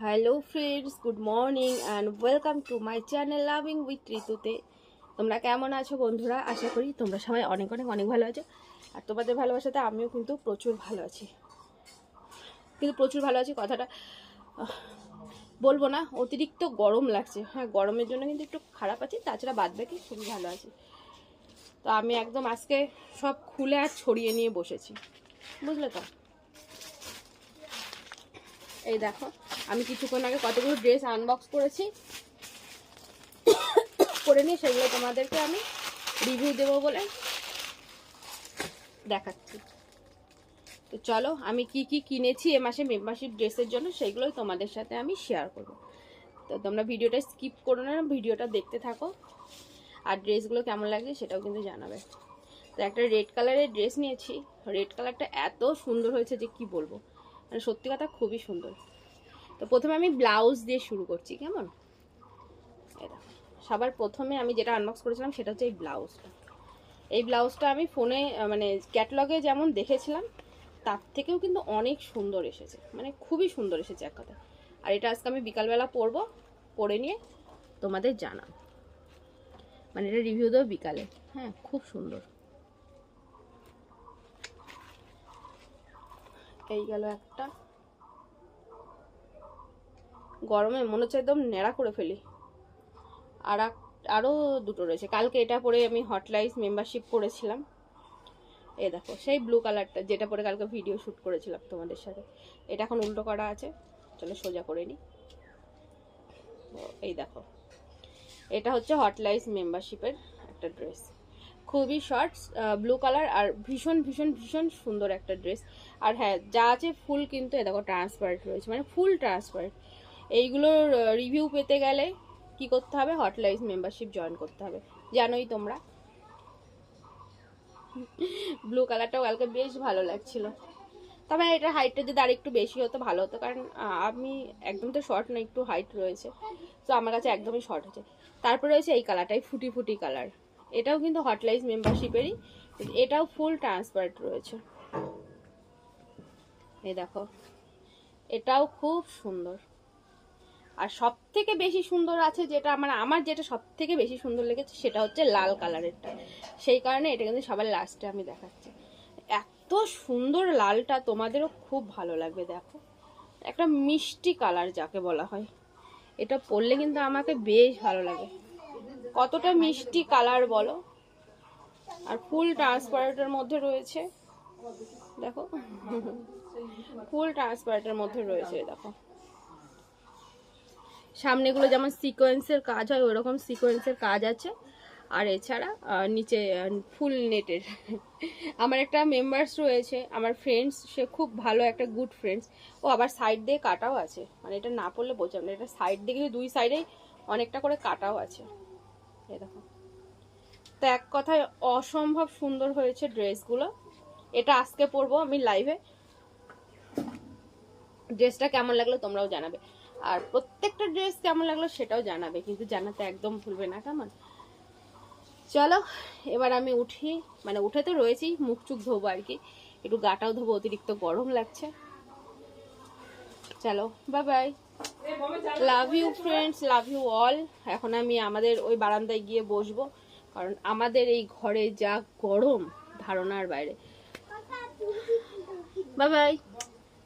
Hello friends, good morning and welcome to my channel loving with ঋতুতে। তোমরা কেমন আছো বন্ধুরা? আশা করি তোমরা সবাই অনেক অনেক অনেক ভালো আছো। আর তোমাদের ভালোবাসাতে আমিও কিন্তু প্রচুর ভালো আছি, কথাটা বলবো না, অতিরিক্ত গরম লাগছে। হ্যাঁ, গরমের জন্য কিন্তু একটু খারাপ আছি, তাছাড়া বাদ বাকি খুবই ভালো আছি। তো আমি একদম আজকে সব খুলে আর ছড়িয়ে নিয়ে বসেছি, বুঝলে তো। এই দেখো, আমি কিছুক্ষণ আগে কতগুলো ড্রেস আনবক্স করেছি, করে নিয়ে সেগুলো তোমাদেরকে আমি রিভিউ দেবো বলে দেখাচ্ছি। তো চলো, আমি কি কি কিনেছি এ মাসে মেম্বারশিপ ড্রেসের জন্য সেগুলোই তোমাদের সাথে আমি শেয়ার করবো। তো তোমরা ভিডিওটা স্কিপ করো না, ভিডিওটা দেখতে থাকো। আর ড্রেসগুলো কেমন লাগছে সেটাও কিন্তু জানাবে। তো একটা রেড কালারের ড্রেস নিয়েছি। রেড কালারটা এত সুন্দর হয়েছে যে কি বলবো, মানে সত্যি কথা খুবই সুন্দর। তো প্রথমে আমি ব্লাউজ দিয়ে শুরু করছি, কেমন? সবার প্রথমে আমি যেটা আনবক্স করেছিলাম সেটা হচ্ছে এই ব্লাউজটা। এই ব্লাউজটা আমি ফোনে মানে ক্যাটালগে যেমন দেখেছিলাম তার থেকেও কিন্তু অনেক সুন্দর এসেছে, মানে খুবই সুন্দর এসেছে এক কথা। আর এটা আজকে আমি বিকালবেলা পরবো, পরে নিয়ে তোমাদের জানাবো, মানে এটা রিভিউ দেবো বিকালে। হ্যাঁ, খুব সুন্দর। এই গেল একটা, গরমে মনে হচ্ছে একদম ন্যাড়া করে ফেলি। আর আরও দুটো রয়েছে, কালকে এটা পরে আমি হটলাইস মেম্বারশিপ করেছিলাম। এই দেখো, সেই ব্লু কালারটা যেটা পরে কালকে ভিডিও শ্যুট করেছিলাম তোমাদের সাথে। এটা এখন উল্টো করা আছে, চলো সোজা করে নিই। এই দেখো, এটা হচ্ছে হটলাইস মেম্বারশিপের একটা ড্রেস, খুবই শর্ট, ব্লু কালার, আর ভীষণ ভীষণ ভীষণ সুন্দর একটা ড্রেস। আর হ্যাঁ, যা আছে ফুল কিন্তু এ দেখো ট্রান্সপারেন্ট রয়েছে, মানে ফুল ট্রান্সপারেন্ট। এইগুলোর রিভিউ পেতে গেলে কি করতে হবে? হটলাইস মেম্বারশিপ জয়েন করতে হবে, জানোই তোমরা। ব্লু কালারটাও কালকে বেশ ভালো লাগছিল। তবে এটার হাইটটা যদি আর একটু বেশি হতো ভালো হতো, কারণ আমি একদম তো শর্ট না, একটু হাইট রয়েছে, তো আমার কাছে একদমই শর্ট হচ্ছে। তারপরে রয়েছে এই কালারটাই, ফুটি ফুটি কালার। এটাও কিন্তু হটলাইস মেম্বারশিপেরই, এটাও ফুল ট্রান্সপারেন্ট রয়েছে। এই দেখো, এটাও খুব সুন্দর। আর সব থেকে বেশি সুন্দর আছে যেটা আমার যেটা সব থেকে বেশি সুন্দর লেগেছে সেটা হচ্ছে লাল কালারেরটা। সেই কারণে এটা কিন্তু সবার লাস্টে আমি দেখাচ্ছি। এত সুন্দর লালটা, তোমাদেরও খুব ভালো লাগবে। দেখো, একটা মিষ্টি কালার যাকে বলা হয়, এটা পরলে কিন্তু আমাকে বেশ ভালো লাগে। কতটা মিষ্টি কালার বলো, আর ফুল ট্রান্সপারেন্টের মধ্যে রয়েছে। দেখো, ফুল ট্রান্সপারেন্টের মধ্যে রয়েছে। দেখো, সামনেগুলো যেমন সিকোয়েন্সের কাজ হয় ওরকম সিকোয়েন্সের কাজ আছে। আর এছাড়া নিচে ফুল নেটের। আমার একটা মেম্বার্স রয়েছে, আমার ফ্রেন্ডস, সে খুব ভালো একটা গুড ফ্রেন্ডস। ও আবার সাইড দিয়ে কাটাও আছে, মানে এটা না পড়লে বোঝাম না, এটা সাইড দিয়ে দুই সাইডেই অনেকটা করে কাটাও আছে। এই দেখো, তো এক কথায় অসম্ভব সুন্দর হয়েছে ড্রেসগুলো। এটা আজকে পরবো আমি লাইভে। ড্রেসটা কেমন লাগলো তোমরাও জানাবে, আর প্রত্যেকটা ড্রেস কেমন লাগলো সেটাও জানাবে, কিন্তু জানাতে একদম ভুলবে না, কেমন? চলো এবার আমি উঠি, মানে উঠে তো রয়েছি, মুখ চুখ ধোবো আর কি, একটু গাটাও ধোবো, অতিরিক্ত গরম লাগছে। চলো, bye bye, love you friends, love you all. এখন আমি আমাদের ওই বারান্দায় গিয়ে বসবো, কারণ আমাদের এই ঘরে যা গরম ধারণার বাইরে। বাই বাই,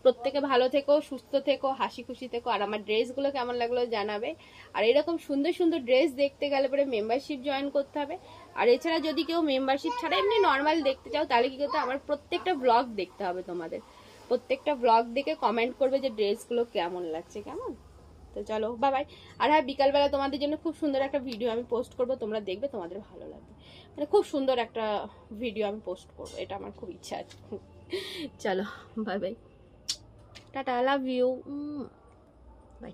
প্রত্যেকে ভালো থেকো, সুস্থ থেকো, হাসি খুশি থেকো। আর আমার ড্রেসগুলো কেমন লাগলো জানাবে। আর এরকম সুন্দর সুন্দর ড্রেস দেখতে গেলে পরে মেম্বারশিপ জয়েন করতে হবে। আর এছাড়া যদি কেউ মেম্বারশিপ ছাড়া এমনি নর্মাল দেখতে চাও, তাহলে কি করতে, আমার প্রত্যেকটা ব্লগ দেখতে হবে তোমাদের। প্রত্যেকটা ব্লগ দেখে কমেন্ট করবে যে ড্রেসগুলো কেমন লাগছে, কেমন? তো চলো, বাই বাই। আর হ্যাঁ, বিকালবেলা তোমাদের জন্য খুব সুন্দর একটা ভিডিও আমি পোস্ট করবো, তোমরা দেখবে, তোমাদের ভালো লাগবে। মানে খুব সুন্দর একটা ভিডিও আমি পোস্ট করবো, এটা আমার খুব ইচ্ছা আছে। চলো, বাই বাই, টাটা, লাভ ইউ, বাই।